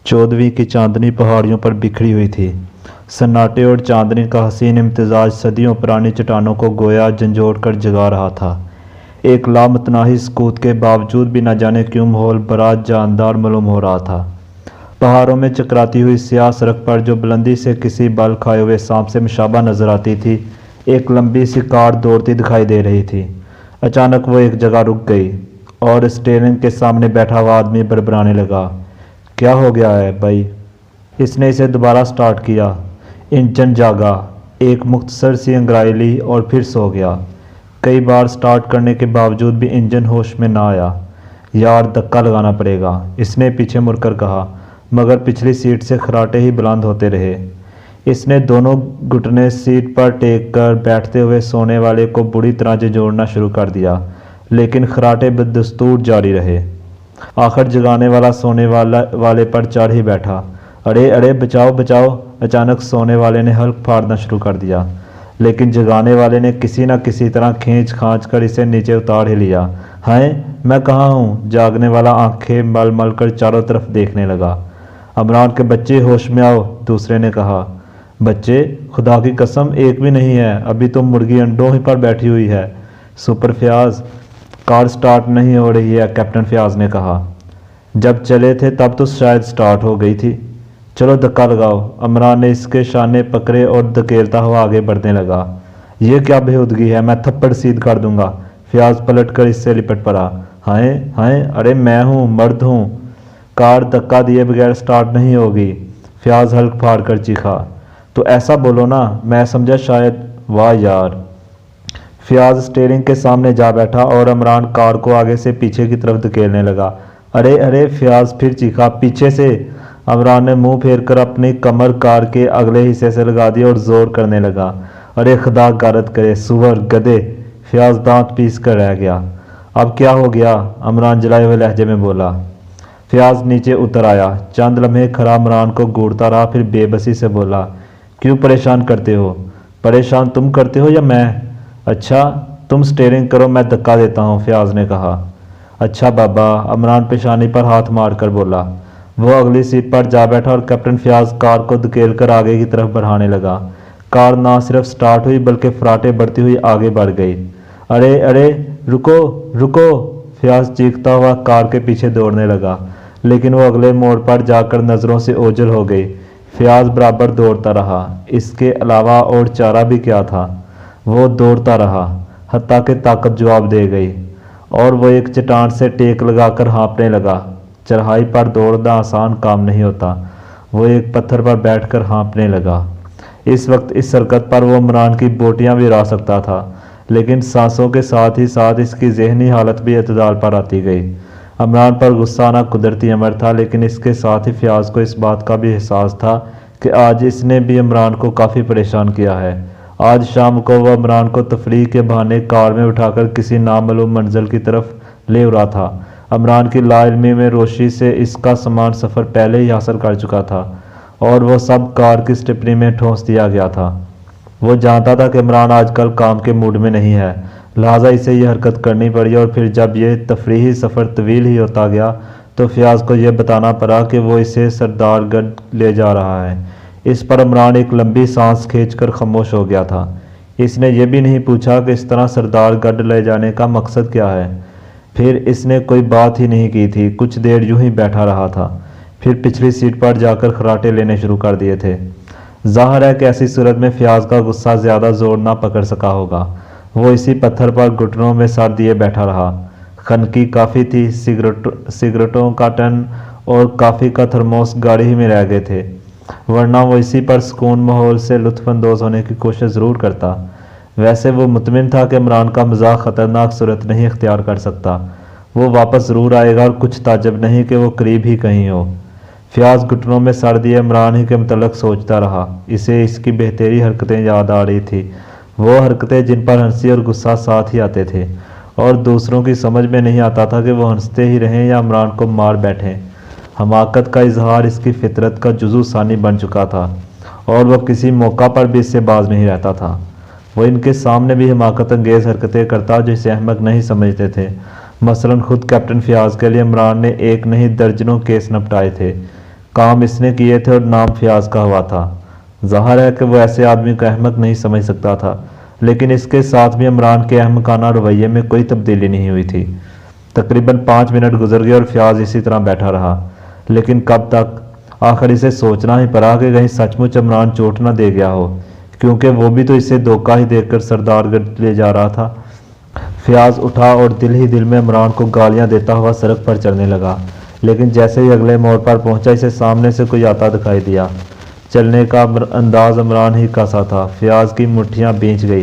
14वीं की चांदनी पहाड़ियों पर बिखरी हुई थी। सन्नाटे और चांदनी का हसीन इम्तिजाज सदियों पुरानी चट्टानों को गोया झंझोड़ कर जगा रहा था। एक लामतनाही सकूत के बावजूद भी न जाने क्यों माहौल बड़ा जानदार मालूम हो रहा था। पहाड़ों में चकराती हुई स्याह सड़क पर जो बुलंदी से किसी बल खाए हुए सांप से मुशाबा नजर आती थी, एक लंबी सी कार दौड़ती दिखाई दे रही थी। अचानक वो एक जगह रुक गई और स्टीयरिंग के सामने बैठा हुआ आदमी बड़बड़ाने लगा। क्या हो गया है भाई? इसने इसे दोबारा स्टार्ट किया। इंजन जागा, एक मुख्तसर सी अंगड़ाई ली और फिर सो गया। कई बार स्टार्ट करने के बावजूद भी इंजन होश में ना आया। यार, धक्का लगाना पड़ेगा, इसने पीछे मुड़कर कहा, मगर पिछली सीट से खराटे ही बुलंद होते रहे। इसने दोनों घुटने सीट पर टेक कर बैठते हुए सोने वाले को बुरी तरह से जोड़ना शुरू कर दिया, लेकिन खराटे बदस्तूर जारी रहे। आखिर जगाने वाला सोने वाले पर चढ़ ही बैठा। अरे अरे, बचाओ बचाओ! अचानक सोने वाले ने हल्क फाड़ना शुरू कर दिया, लेकिन जगाने वाले ने किसी न किसी तरह खींच खांच कर इसे नीचे उतार ही लिया। हाय, मैं कहाँ हूँ? जागने वाला आंखें मल मल कर चारों तरफ देखने लगा। अमरान के बच्चे, होश में आओ, दूसरे ने कहा। बच्चे? खुदा की कसम, एक भी नहीं है। अभी तो मुर्गी अंडों ही पर बैठी हुई है। सुपर फयाज, कार स्टार्ट नहीं हो रही है, कैप्टन फयाज ने कहा। जब चले थे तब तो शायद स्टार्ट हो गई थी। चलो धक्का लगाओ। अमरान ने इसके शाने पकड़े और धकेलता हुआ आगे बढ़ने लगा। ये क्या बेहूदगी है, मैं थप्पड़ सीध कर दूंगा। फयाज पलटकर इससे लिपट पड़ा। हाय हाय, अरे मैं हूँ, मर्द हूँ। कार धक्का दिए बगैर स्टार्ट नहीं होगी। फयाज हल्क फाड़ कर चीखा। तो ऐसा बोलो ना, मैं समझा शायद। वाह यार! फयाज स्टीयरिंग के सामने जा बैठा और अमरान कार को आगे से पीछे की तरफ धकेलने लगा। अरे अरे, फयाज फिर चीखा, पीछे से! अमरान ने मुंह फेर कर अपनी कमर कार के अगले हिस्से से लगा दी और जोर करने लगा। अरे खुदा गारत करे, सुअर, गधे! फयाज दांत पीस कर रह गया। अब क्या हो गया? अमरान जलाए हुए लहजे में बोला। फयाज नीचे उतर आया, चंद लम्हे खड़ा अमरान को घूरता रहा, फिर बेबसी से बोला, क्यों परेशान करते हो? परेशान तुम करते हो या मैं? अच्छा, तुम स्टीयरिंग करो, मैं धक्का देता हूँ, फयाज ने कहा। अच्छा बाबा, अमरान पेशानी पर हाथ मार कर बोला। वो अगली सीट पर जा बैठा और कैप्टन फयाज कार को धकेल कर आगे की तरफ बढ़ाने लगा। कार ना सिर्फ स्टार्ट हुई बल्कि फराटे बढ़ती हुई आगे बढ़ गई। अरे अरे, रुको रुको! फयाज चीखता हुआ कार के पीछे दौड़ने लगा, लेकिन वो अगले मोड़ पर जाकर नज़रों से ओझल हो गई। फयाज बराबर दौड़ता रहा, इसके अलावा और चारा भी क्या था। वो दौड़ता रहा, हत्ता कि ताकत जवाब दे गई, और वो एक चट्टान से टेक लगाकर हाँफने लगा। चढ़ाई पर दौड़ना आसान काम नहीं होता। वो एक पत्थर पर बैठकर हाँफने लगा। इस वक्त इस हरकत पर वो इमरान की बोटियां भी उड़ा सकता था, लेकिन सांसों के साथ ही साथ इसकी जहनी हालत भी एतदाल पर आती गई। इमरान पर गुस्सा आना कुदरती अमर था, लेकिन इसके साथ ही फयाज को इस बात का भी एहसास था कि आज इसने भी इमरान को काफ़ी परेशान किया है। आज शाम को वह इमरान को तफरीह के बहाने कार में उठाकर किसी नामालूम मंजिल की तरफ ले उड़ा था। इमरान की लाइल्मी में रोशी से इसका समान सफ़र पहले ही हासिल कर चुका था, और वह सब कार की स्टिपनी में ठोंस दिया गया था। वो जानता था कि इमरान आजकल काम के मूड में नहीं है, लिहाजा इसे यह हरकत करनी पड़ी, और फिर जब यह तफरीही सफ़र तवील ही होता गया तो फयाज को यह बताना पड़ा कि वो इसे सरदारगढ़ ले जा रहा है। इस पर इमरान एक लंबी सांस खींचकर खामोश हो गया था। इसने यह भी नहीं पूछा कि इस तरह सरदारगढ़ ले जाने का मकसद क्या है। फिर इसने कोई बात ही नहीं की थी, कुछ देर यूं ही बैठा रहा था, फिर पिछली सीट पर जाकर खराटे लेने शुरू कर दिए थे। जाहिर है कि ऐसी सूरत में फयाज का गुस्सा ज़्यादा जोर ना पकड़ सका होगा। वो इसी पत्थर पर घुटनों में सर दिए बैठा रहा। खनकी काफ़ी थी, सिगरेटों का टन और काफ़ी का थर्मोस गाड़ी ही में रह गए थे, वरना वो इसी पर सुकून माहौल से लुत्फ़अंदोज़ होने की कोशिश ज़रूर करता। वैसे वो मुतमिन था कि इमरान का मजाक ख़तरनाक सूरत नहीं इख्तियार कर सकता। वो वापस ज़रूर आएगा, और कुछ ताज्जुब नहीं कि वो करीब ही कहीं हो। फयाज घुटनों में सर दिए इमरान ही के मतलब सोचता रहा। इसे इसकी बेहतरी हरकतें याद आ रही थी, वो हरकतें जिन पर हंसी और गुस्सा साथ ही आते थे, और दूसरों की समझ में नहीं आता था कि वो हंसते ही रहें या इमरान को मार बैठें। हमाकत का इजहार इसकी फितरत का जुज़ू सानी बन चुका था, और वह किसी मौका पर भी इससे बाज नहीं रहता था। वो इनके सामने भी हमाकत अंगेज़ हरकतें करता जो इसे अहमक नहीं समझते थे। मसलन खुद कैप्टन फयाज के लिए इमरान ने एक नहीं दर्जनों केस निपटाए थे। काम इसने किए थे और नाम फयाज का हुआ था। ज़ाहिर है कि वो ऐसे आदमी को अहमक नहीं समझ सकता था, लेकिन इसके साथ भी इमरान के अहमकाना रवैये में कोई तब्दीली नहीं हुई थी। तकरीबन 5 मिनट गुजर गए और फयाज इसी तरह बैठा रहा, लेकिन कब तक? आखिर इसे सोचना ही पड़ा कि कहीं सचमुच इमरान चोट न दे गया हो, क्योंकि वो भी तो इसे धोखा ही देकर सरदारगढ़ ले जा रहा था। फयाज उठा और दिल ही दिल में इमरान को गालियां देता हुआ सड़क पर चलने लगा, लेकिन जैसे ही अगले मोड़ पर पहुंचा इसे सामने से कोई आता दिखाई दिया। चलने का अंदाज इमरान ही का सा था। फयाज की मुट्ठियां भींच गई।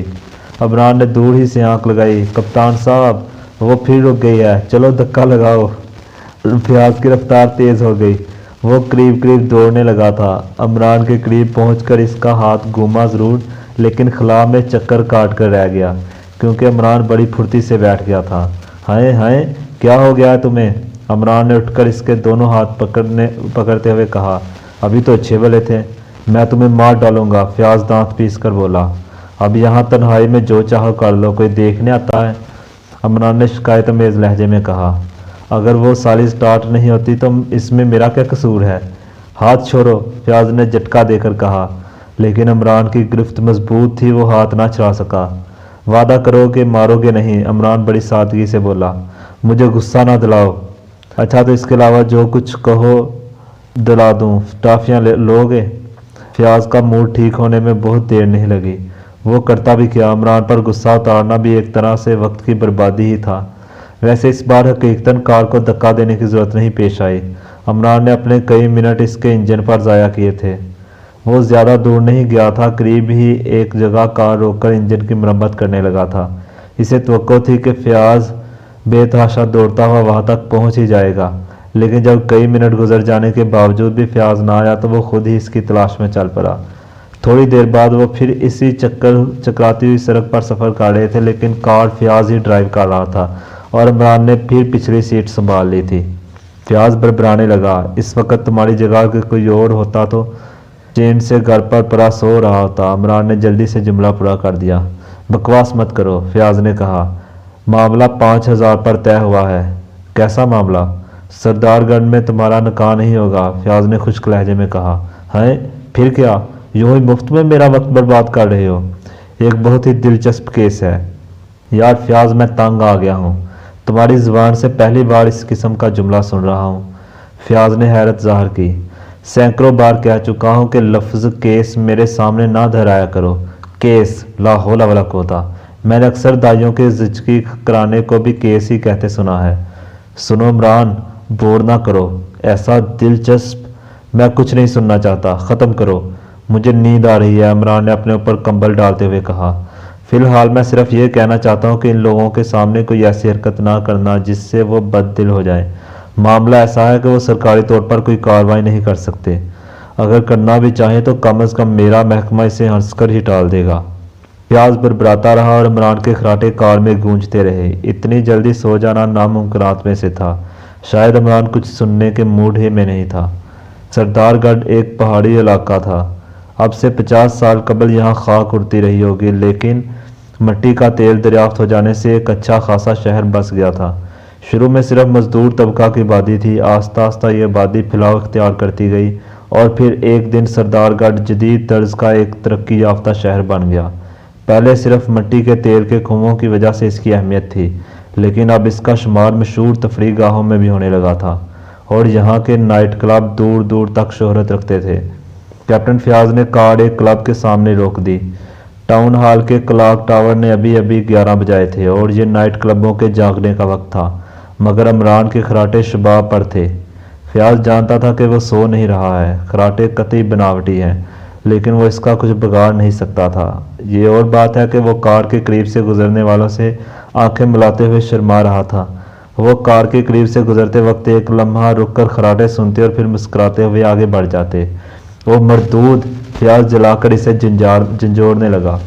इमरान ने दूर ही से आंख लगाई। कप्तान साहब, वो फिर रुक गई है, चलो धक्का लगाओ। फयाज की रफ्तार तेज हो गई। वो करीब करीब दौड़ने लगा था। इमरान के करीब पहुंचकर इसका हाथ घूमा जरूर, लेकिन खला में चक्कर काट कर रह गया, क्योंकि इमरान बड़ी फुर्ती से बैठ गया था। हाय हाय, क्या हो गया है तुम्हें? इमरान ने उठकर इसके दोनों हाथ पकड़ते हुए कहा। अभी तो अच्छे भले थे, मैं तुम्हें मार डालूंगा। फयाज दांत पीस कर बोला। अब यहाँ तन्हाई में जो चाहो कर लो, कोई देखने आता है? इमरान ने शिकायतमेज लहजे में कहा। अगर वो साली स्टार्ट नहीं होती तो इसमें मेरा क्या कसूर है? हाथ छोड़ो, फयाज ने झटका देकर कहा, लेकिन इमरान की गिरफ्त मजबूत थी, वो हाथ ना छुड़ा सका। वादा करो कि मारोगे नहीं, इमरान बड़ी सादगी से बोला। मुझे गुस्सा ना दिलाओ। अच्छा, तो इसके अलावा जो कुछ कहो दिला दूं। टाफियाँ लोगे? फयाज का मूड ठीक होने में बहुत देर नहीं लगी। वो करता भी क्या, इमरान पर गुस्सा उतारना भी एक तरह से वक्त की बर्बादी ही था। वैसे इस बार हकीकतन कार को धक्का देने की जरूरत नहीं पेश आई। इमरान ने अपने कई मिनट इसके इंजन पर ज़ाया किए थे। वो ज़्यादा दूर नहीं गया था, करीब ही एक जगह कार रोककर इंजन की मरम्मत करने लगा था। इसे तवक्को थी कि फयाज बेतहाशा दौड़ता हुआ वहां तक पहुंच ही जाएगा, लेकिन जब कई मिनट गुजर जाने के बावजूद भी फयाज ना आया तो वो खुद ही इसकी तलाश में चल पड़ा। थोड़ी देर बाद वो फिर इसी चकराती हुई सड़क पर सफ़र कर रहे थे, लेकिन कार फयाज ही ड्राइव कर रहा था और इमरान ने फिर पिछली सीट संभाल ली थी। फयाज बरबराने लगा। इस वक्त तुम्हारी जगह के कोई और होता तो चैन से घर पर पड़ा सो रहा होता। इमरान ने जल्दी से जुमला पूरा कर दिया। बकवास मत करो, फयाज ने कहा। मामला 5000 पर तय हुआ है। कैसा मामला? सरदारगढ़ में तुम्हारा निकाह नहीं होगा, फयाज ने खुश्क लहजे में कहा। हैं? फिर क्या? यूं ही मुफ्त में मेरा वक्त बर्बाद कर रहे हो? एक बहुत ही दिलचस्प केस है। यार फयाज, मैं तंग आ गया हूँ। तुम्हारी ज़ुबान से पहली बार इस किस्म का जुमला सुन रहा हूँ। फयाज ने हैरत ज़ाहिर की। सैकड़ों बार कह चुका हूँ कि लफ्ज़ केस मेरे सामने ना दोहराया करो। केस, ला हौला वला कुव्वता। मैंने अक्सर दाइयों के ज़िंदगी कराने को भी केस ही कहते सुना है। सुनो इमरान, बोर ना करो। ऐसा दिलचस्प मैं कुछ नहीं सुनना चाहता, ख़त्म करो। मुझे नींद आ रही है, इमरान ने अपने ऊपर कंबल डालते हुए कहा। फिलहाल मैं सिर्फ ये कहना चाहता हूँ कि इन लोगों के सामने कोई ऐसी हरकत ना करना जिससे वो बददिल हो जाए। मामला ऐसा है कि वो सरकारी तौर पर कोई कार्रवाई नहीं कर सकते। अगर करना भी चाहें तो कम अज़ कम मेरा महकमा इसे हंसकर ही टाल देगा। फयाज बरबराता रहा और इमरान के खराटे कार में गूंजते रहे। इतनी जल्दी सो जाना नामुमकिनात में से था। शायद इमरान कुछ सुनने के मूड ही में नहीं था। सरदारगढ़ एक पहाड़ी इलाका था। अब से 50 साल कबल यहाँ खाक उड़ती रही होगी, लेकिन मिट्टी का तेल दरियाफ्त हो जाने से एक अच्छा खासा शहर बस गया था। शुरू में सिर्फ मजदूर तबका की आबादी थी। आस्ता आस्ता ये आबादी फैलाव इख्तियार करती गई और फिर एक दिन सरदारगढ़ जदीद तर्ज का एक तरक्की याफ्ता शहर बन गया। पहले सिर्फ मिट्टी के तेल के कुओं की वजह से इसकी अहमियत थी, लेकिन अब इसका शुमार मशहूर तफरीह गाहों में भी होने लगा था और यहाँ के नाइट क्लब दूर दूर तक शोहरत रखते थे। कैप्टन फयाज ने कार एक क्लब के सामने रोक दी। टाउन हॉल के क्लॉक टावर ने अभी अभी 11 बजाए थे और ये नाइट क्लबों के जागने का वक्त था, मगर इमरान के खराटे शबाब पर थे। फयाज जानता था कि वो सो नहीं रहा है। खराटे कतई बनावटी हैं, लेकिन वो इसका कुछ बिगाड़ नहीं सकता था। ये और बात है कि वो कार के करीब से गुजरने वालों से आंखें मिलाते हुए शर्मा रहा था। वो कार के करीब से गुजरते वक्त एक लम्हा रुककर खराटे सुनते और फिर मुस्कुराते हुए आगे बढ़ जाते। वो मरदूद, फयाज जलाकर इसे झंझोड़ने लगा।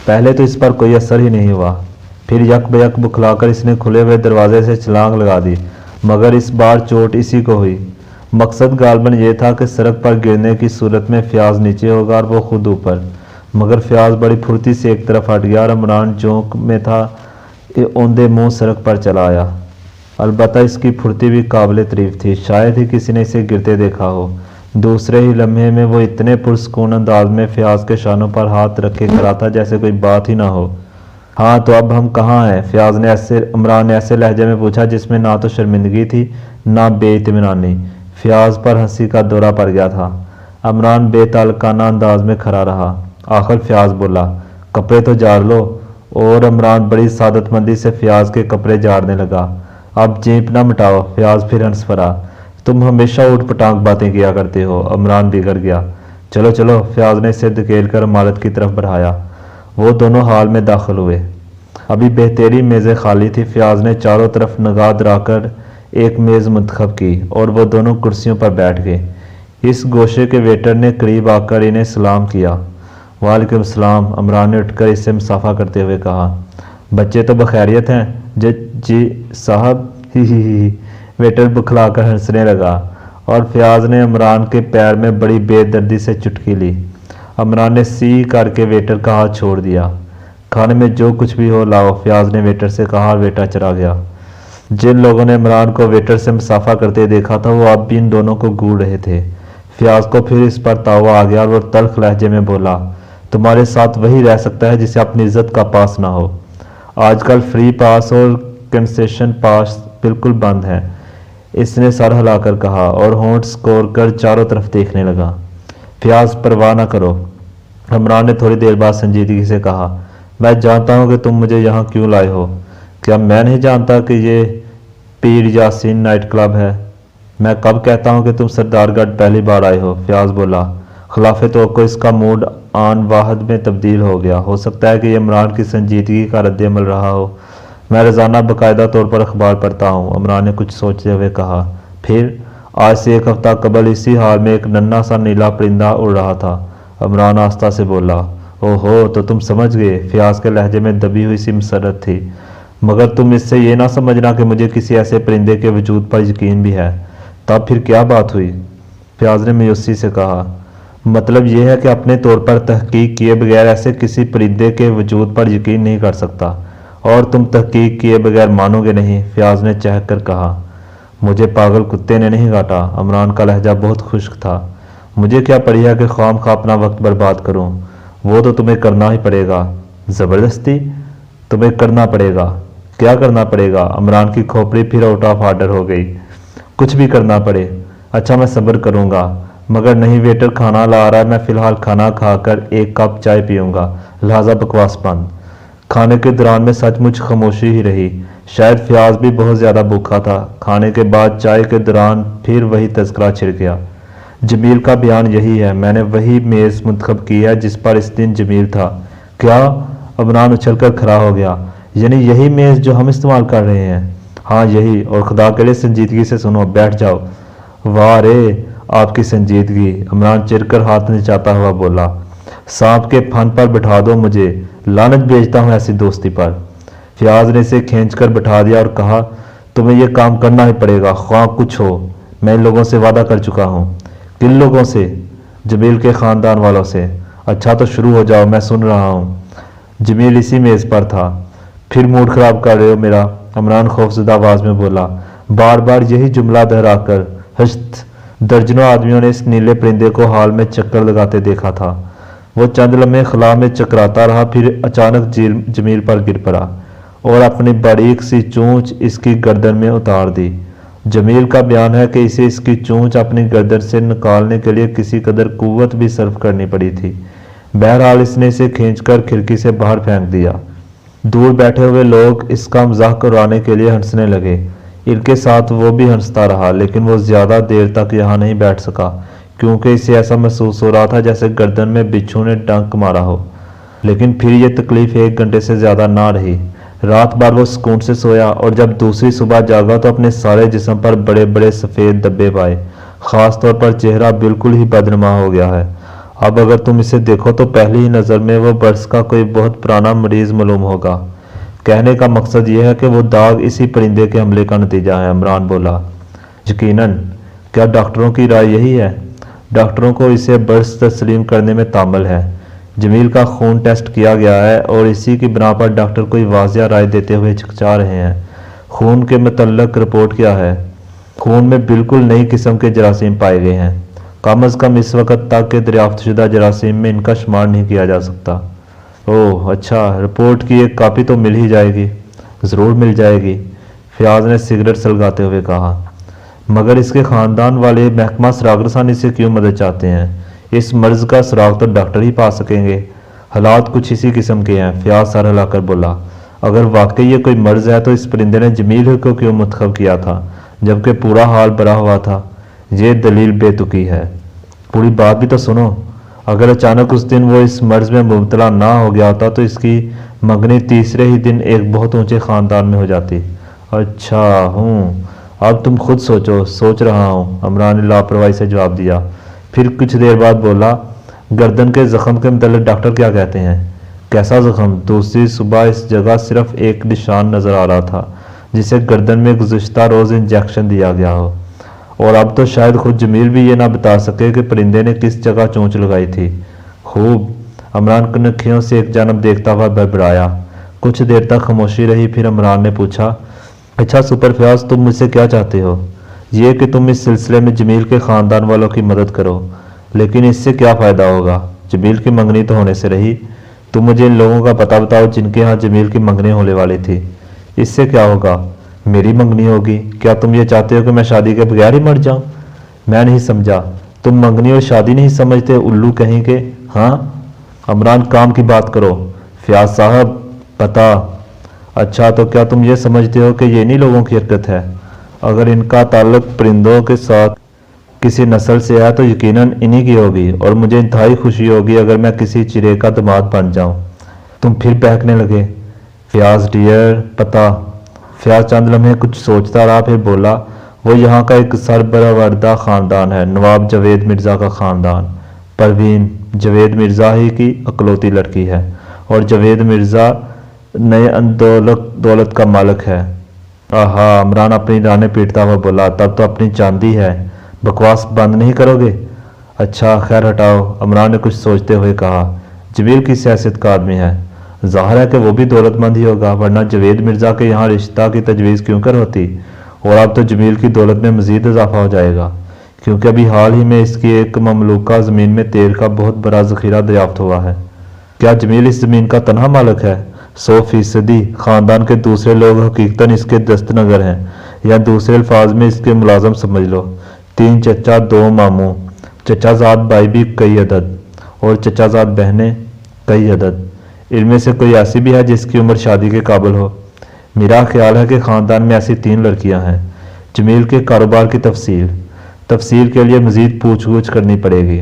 पहले तो इस पर कोई असर ही नहीं हुआ, फिर यक बयक बुखलाकर इसने खुले हुए दरवाजे से छलांग लगा दी, मगर इस बार चोट इसी को हुई। मकसद गालबन ये था कि सड़क पर गिरने की सूरत में फयाज नीचे होगा और वो खुद ऊपर, मगर फयाज बड़ी फुर्ती से एक तरफ हट गया और इमरान जोंक में था, औंधे मुंह सड़क पर चला आया। البتہ اس کی پھرتی بھی قابل تعریف تھی، شاید ہی کسی نے اسے گرتے دیکھا ہو۔ دوسرے ہی لمحے میں وہ اتنے پرسکون انداز میں فیاض کے شانوں پر ہاتھ رکھے کھڑا تھا جیسے کوئی بات ہی نہ ہو۔ ہاں تو اب ہم کہاں ہیں؟ فیاض نے عمران نے ایسے لہجے میں پوچھا جس میں نہ تو شرمندگی تھی نہ بے اطمینانی۔ فیاض پر ہنسی کا دورہ پڑ گیا تھا۔ عمران بے تعلقانہ انداز میں کھڑا رہا۔ آخر فیاض بولا، کپڑے تو جھاڑ لو، اور عمران بڑی سعادت مندی سے فیاض کے کپڑے جھاڑنے لگا۔ اب جیپ نہ مٹاؤ، فیاض پھر ہنس پڑا۔ تم ہمیشہ اوٹ پٹانگ باتیں کیا کرتے ہو۔ عمران بگڑ گیا۔ چلو چلو، فیاض نے اسے دھکیل کر عمارت کی طرف بڑھایا۔ وہ دونوں ہال میں داخل ہوئے۔ ابھی بہترین میزیں خالی تھی۔ فیاض نے چاروں طرف نگاہ درا کر ایک میز منتخب کی اور وہ دونوں کرسیوں پر بیٹھ گئے۔ اس گوشے کے ویٹر نے قریب آ کر انہیں سلام کیا۔ وعلیکم السلام، عمران نے اٹھ کر اس سے مصافحہ کرتے ہوئے کہا۔ بچے تو بخیریت ہیں؟ جی صاحب، ہی ویٹر بکھلا کر ہنسنے لگا، اور فیاض نے عمران کے پیر میں بڑی بے دردی سے چٹکی لی۔ عمران نے سی کر کے ویٹر کا ہاتھ چھوڑ دیا۔ کھانے میں جو کچھ بھی ہو لاؤ، فیاض نے ویٹر سے کہا اور ویٹر چلا گیا۔ جن لوگوں نے عمران کو ویٹر سے مصافحہ کرتے دیکھا تھا وہ اب بھی ان دونوں کو گھور رہے تھے۔ فیاض کو پھر اس پر تاوا آ گیا اور وہ تلخ لہجے میں بولا، تمہارے ساتھ وہی رہ سکتا ہے جسے اپنی عزت کا پاس نہ ہو۔ آج کل فری پاس اور کنسیشن پاس بالکل بند ہیں۔ اس نے سر ہلا کر کہا اور ہونٹ سکور کر چاروں طرف دیکھنے لگا۔ فیاض، پرواہ نہ کرو، عمران نے تھوڑی دیر بعد سنجیدگی سے کہا۔ میں جانتا ہوں کہ تم مجھے یہاں کیوں لائے ہو۔ کیا میں نہیں جانتا کہ یہ پیر یاسین نائٹ کلب ہے؟ میں کب کہتا ہوں کہ تم سردار گڑھ پہلی بار آئے ہو؟ فیاض بولا۔ خلاف توقع اس کا موڈ آن واحد میں تبدیل ہو گیا۔ ہو سکتا ہے کہ یہ عمران کی سنجیدگی کا رد عمل رہا ہو۔ میں روزانہ باقاعدہ طور پر اخبار پڑھتا ہوں، عمران نے کچھ سوچتے ہوئے کہا۔ پھر آج سے ایک ہفتہ قبل اسی حال میں ایک ننھا سا نیلا پرندہ اڑ رہا تھا، عمران آہستہ سے بولا۔ او ہو، تو تم سمجھ گئے؟ فیاض کے لہجے میں دبی ہوئی سی مسرت تھی۔ مگر تم اس سے یہ نہ سمجھنا کہ مجھے کسی ایسے پرندے کے وجود پر یقین بھی ہے۔ تب پھر کیا بات ہوئی؟ فیاض نے مایوسی سے کہا۔ مطلب یہ ہے کہ اپنے طور پر تحقیق کیے بغیر ایسے کسی پرندے کے وجود پر یقین نہیں کر سکتا، اور تم تحقیق کیے بغیر مانو گے نہیں، فیاض نے چہک کر کہا۔ مجھے پاگل کتے نے نہیں کاٹا، عمران کا لہجہ بہت خشک تھا۔ مجھے کیا پڑی ہے کہ خواہ مخواہ اپنا وقت برباد کروں؟ وہ تو تمہیں کرنا ہی پڑے گا۔ زبردستی؟ تمہیں کرنا پڑے گا؟ کیا کرنا پڑے گا؟ عمران کی کھوپڑی پھر آؤٹ آف آرڈر ہو گئی۔ کچھ بھی کرنا پڑے۔ اچھا، میں صبر کروں گا، مگر نہیں، ویٹر کھانا لا رہا ہے، میں فی الحال کھانا کھا کر ایک کپ چائے پیوں گا، لہذا بکواس بند۔ کھانے کے دوران میں سچ مچ خاموشی ہی رہی۔ شاید فیاض بھی بہت زیادہ بھوکا تھا۔ کھانے کے بعد چائے کے دوران پھر وہی تذکرہ چھڑ گیا۔ جمیل کا بیان یہی ہے، میں نے وہی میز منتخب کی ہے جس پر اس دن جمیل تھا۔ کیا؟ عمران اچھل کر کھڑا ہو گیا۔ یعنی یہی میز جو ہم استعمال کر رہے ہیں؟ ہاں یہی، اور خدا کے لیے سنجیدگی سے سنو، بیٹھ جاؤ۔ واہ رے آپ کی سنجیدگی، عمران چر کر ہاتھ نچاتا ہوا بولا۔ سانپ کے پھن پر بٹھا دو مجھے، لعنت بھیجتا ہوں ایسی دوستی پر۔ فیاض نے اسے کھینچ کر بٹھا دیا اور کہا، تمہیں یہ کام کرنا ہی پڑے گا، خواہ کچھ ہو۔ میں ان لوگوں سے وعدہ کر چکا ہوں۔ کن لوگوں سے؟ جمیل کے خاندان والوں سے۔ اچھا تو شروع ہو جاؤ، میں سن رہا ہوں۔ جمیل اسی میز پر تھا۔ پھر موڈ خراب کر رہے ہو میرا، عمران خوفزدہ آواز میں بولا، بار بار یہی جملہ دہرا کر۔ ہشت! درجنوں آدمیوں نے اس نیلے پرندے کو حال میں چکر لگاتے دیکھا تھا۔ وہ چند لمحے خلا میں چکراتا رہا، پھر اچانک جمیل پر گر پڑا اور اپنی باریک سی چونچ اس کی گردن میں اتار دی۔ جمیل کا بیان ہے کہ اسے اس کی چونچ اپنی گردن سے نکالنے کے لیے کسی قدر قوت بھی صرف کرنی پڑی تھی۔ بہرحال اس نے اسے کھینچ کر کھڑکی سے باہر پھینک دیا۔ دور بیٹھے ہوئے لوگ اس کا مذاق اڑانے کے لیے ہنسنے لگے۔ ان کے ساتھ وہ بھی ہنستا رہا، لیکن وہ زیادہ دیر تک یہاں نہیں بیٹھ سکا کیونکہ اسے ایسا محسوس ہو رہا تھا جیسے گردن میں بچھو نے ڈنک مارا ہو۔ لیکن پھر یہ تکلیف 1 گھنٹے سے زیادہ نہ رہی۔ رات بھر وہ سکون سے سویا اور جب دوسری صبح جاگا تو اپنے سارے جسم پر بڑے بڑے سفید دبے پائے، خاص طور پر چہرہ بالکل ہی بدنما ہو گیا ہے۔ اب اگر تم اسے دیکھو تو پہلی ہی نظر میں وہ برس کا کوئی بہت پرانا مریض معلوم ہوگا۔ کہنے کا مقصد یہ ہے کہ وہ داغ اسی پرندے کے حملے کا نتیجہ ہے، عمران بولا۔ یقیناً۔ کیا ڈاکٹروں کی رائے یہی ہے؟ ڈاکٹروں کو اسے برس تسلیم کرنے میں تامل ہے۔ جمیل کا خون ٹیسٹ کیا گیا ہے اور اسی کی بنا پر ڈاکٹر کوئی واضح رائے دیتے ہوئے ہچکچا رہے ہیں۔ خون کے متعلق رپورٹ کیا ہے؟ خون میں بالکل نئی قسم کے جراثیم پائے گئے ہیں، کم از کم اس وقت تک کہ دریافت شدہ جراثیم میں ان کا شمار نہیں کیا جا سکتا۔ اوہ اچھا، رپورٹ کی ایک کاپی تو مل ہی جائے گی۔ ضرور مل جائے گی، فیاض نے سگریٹ سلگاتے ہوئے کہا۔ مگر اس کے خاندان والے محکمہ سراغ رسانی سے کیوں مدد چاہتے ہیں؟ اس مرض کا سراغ تو ڈاکٹر ہی پا سکیں گے۔ حالات کچھ اسی قسم کے ہیں، فیاض سر ہلا کر بولا۔ اگر واقعی یہ کوئی مرض ہے تو اس پرندے نے جمیل کو کیوں منتخب کیا تھا جبکہ پورا حال بھرا ہوا تھا؟ یہ دلیل بے تکی ہے۔ پوری بات بھی تو سنو۔ اگر اچانک اس دن وہ اس مرض میں مبتلا نہ ہو گیا ہوتا تو اس کی منگنی تیسرے ہی دن ایک بہت اونچے خاندان میں ہو جاتی۔ اچھا ہوں، اب تم خود سوچو۔ سوچ رہا ہوں، عمران نے لاپرواہی سے جواب دیا۔ پھر کچھ دیر بعد بولا، گردن کے زخم کے متعلق ڈاکٹر کیا کہتے ہیں؟ کیسا زخم؟ دوسری صبح اس جگہ صرف ایک نشان نظر آ رہا تھا جسے گردن میں گزشتہ روز انجیکشن دیا گیا ہو، اور اب تو شاید خود جمیل بھی یہ نہ بتا سکے کہ پرندے نے کس جگہ چونچ لگائی تھی۔ خوب، عمران کنکھیوں سے ایک جانب دیکھتا ہوا بڑبڑایا۔ کچھ دیر تک خاموشی رہی، پھر عمران نے پوچھا، اچھا سپر فیاض، تم مجھ سے کیا چاہتے ہو؟ یہ کہ تم اس سلسلے میں جمیل کے خاندان والوں کی مدد کرو، لیکن اس سے کیا فائدہ ہوگا؟ جمیل کی منگنی تو ہونے سے رہی۔ تم مجھے ان لوگوں کا پتہ بتاؤ جن کے ہاں جمیل کی منگنی ہونے والی تھی۔ اس سے کیا ہوگا؟ میری منگنی ہوگی؟ کیا تم یہ چاہتے ہو کہ میں شادی کے بغیر ہی مر جاؤں؟ میں نہیں سمجھا، تم منگنی اور شادی نہیں سمجھتے، الو کہیں کہ؟ ہاں عمران، کام کی بات کرو۔ فیاض صاحب، پتہ؟ اچھا تو کیا تم یہ سمجھتے ہو کہ یہ انہی لوگوں کی حرکت ہے؟ اگر ان کا تعلق پرندوں کے ساتھ کسی نسل سے ہے تو یقیناً انہی کی ہوگی، اور مجھے انتہائی خوشی ہوگی اگر میں کسی چرے کا داماد بن جاؤں۔ تم پھر بہکنے لگے۔ فیاض ڈیئر، پتہ؟ فیاض چند لمحے کچھ سوچتا رہا، پھر بولا، وہ یہاں کا ایک سربراہ خاندان ہے، نواب جاوید مرزا کا خاندان۔ پروین جاوید مرزا ہی کی اکلوتی لڑکی ہے، اور جاوید مرزا نئے دولت کا مالک ہے۔ آہا، عمران اپنی رانیں پیٹتا ہوا بولا، تب تو اپنی چاندی ہے، بکواس بند نہیں کرو گے؟ اچھا خیر ہٹاؤ، عمران نے کچھ سوچتے ہوئے کہا۔ جمیل کی حیثیت کا آدمی ہے، ظاہر ہے کہ وہ بھی دولت مند ہی ہوگا، ورنہ جاوید مرزا کے یہاں رشتہ کی تجویز کیوں کر ہوتی؟ اور اب تو جمیل کی دولت میں مزید اضافہ ہو جائے گا، کیونکہ ابھی حال ہی میں اس کی ایک مملوکہ زمین میں تیل کا بہت بڑا ذخیرہ دریافت ہوا ہے۔ کیا جمیل اس زمین کا تنہا مالک ہے؟ 100%۔ خاندان کے دوسرے لوگ حقیقتاً اس کے دست نگر ہیں، یا دوسرے الفاظ میں اس کے ملازم سمجھ لو۔ 3 چچا، 2 ماموں، چچا زاد بھائی بھی کئی عدد، اور چچا زاد بہنیں کئی عدد۔ ان میں سے کوئی ایسی بھی ہے جس کی عمر شادی کے قابل ہو؟ میرا خیال ہے کہ خاندان میں ایسی 3 لڑکیاں ہیں۔ جمیل کے کاروبار کی تفصیل کے لیے مزید پوچھ گچھ کرنی پڑے گی۔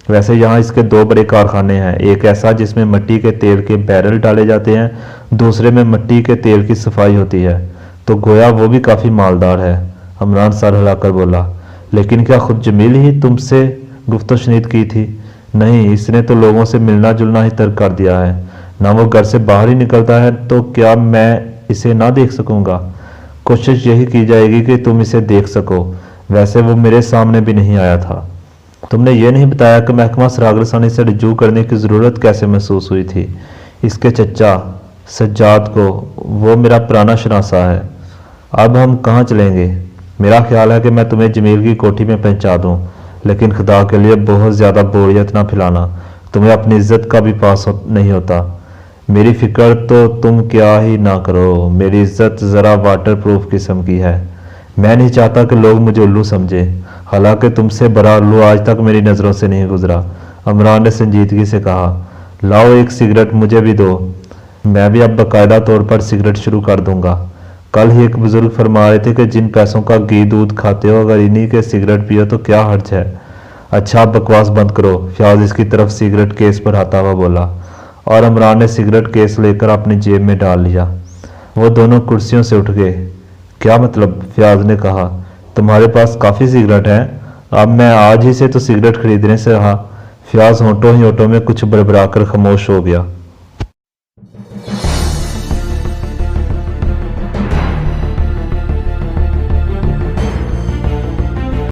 ویسے یہاں اس کے 2 بڑے کارخانے ہیں، ایک ایسا جس میں مٹی کے تیل کے بیرل ڈالے جاتے ہیں، دوسرے میں مٹی کے تیل کی صفائی ہوتی ہے۔ تو گویا وہ بھی کافی مالدار ہے، عمران سر ہلا کر بولا۔ لیکن کیا خود جمیل ہی تم سے گفت و شنید کی تھی؟ نہیں، اس نے تو لوگوں سے ملنا جلنا ہی ترک کر دیا ہے، نہ وہ گھر سے باہر ہی نکلتا ہے۔ تو کیا میں اسے نہ دیکھ سکوں گا؟ کوشش یہی کی جائے گی کہ تم اسے دیکھ سکو۔ ویسے وہ میرے سامنے بھی نہیں آیا تھا۔ تم نے یہ نہیں بتایا کہ محکمہ سراغ رسانی سے رجوع کرنے کی ضرورت کیسے محسوس ہوئی تھی؟ اس کے چچا سجاد کو، وہ میرا پرانا شناسا ہے۔ اب ہم کہاں چلیں گے؟ میرا خیال ہے کہ میں تمہیں جمیل کی کوٹھی میں پہنچا دوں، لیکن خدا کے لیے بہت زیادہ بوریت نہ پھیلانا، تمہیں اپنی عزت کا بھی پاس نہیں ہوتا۔ میری فکر تو تم کیا ہی نہ کرو، میری عزت ذرا واٹر پروف قسم کی ہے۔ میں نہیں چاہتا کہ لوگ مجھے الو سمجھے، حالانکہ تم سے بڑا الو آج تک میری نظروں سے نہیں گزرا، عمران نے سنجیدگی سے کہا۔ لاؤ ایک سگریٹ مجھے بھی دو، میں بھی اب باقاعدہ طور پر سگریٹ شروع کر دوں گا۔ کل ہی ایک بزرگ فرما رہے تھے کہ جن پیسوں کا گھی دودھ کھاتے ہو اگر انہی کے سگریٹ پیو تو کیا حرج ہے؟ اچھا اب بکواس بند کرو، فیاض اس کی طرف سگریٹ کیس پر آتا ہوا بولا، اور عمران نے سگریٹ کیس لے کر اپنی جیب میں ڈال لیا۔ وہ دونوں کرسیوں سے اٹھ گئے۔ کیا مطلب؟ فیاض نے کہا، تمہارے پاس کافی سگریٹ ہیں؟ اب میں آج ہی سے تو سگریٹ خریدنے سے رہا۔ فیاض ہونٹوں ہی ہونٹوں میں کچھ بڑبڑا کر خاموش ہو گیا۔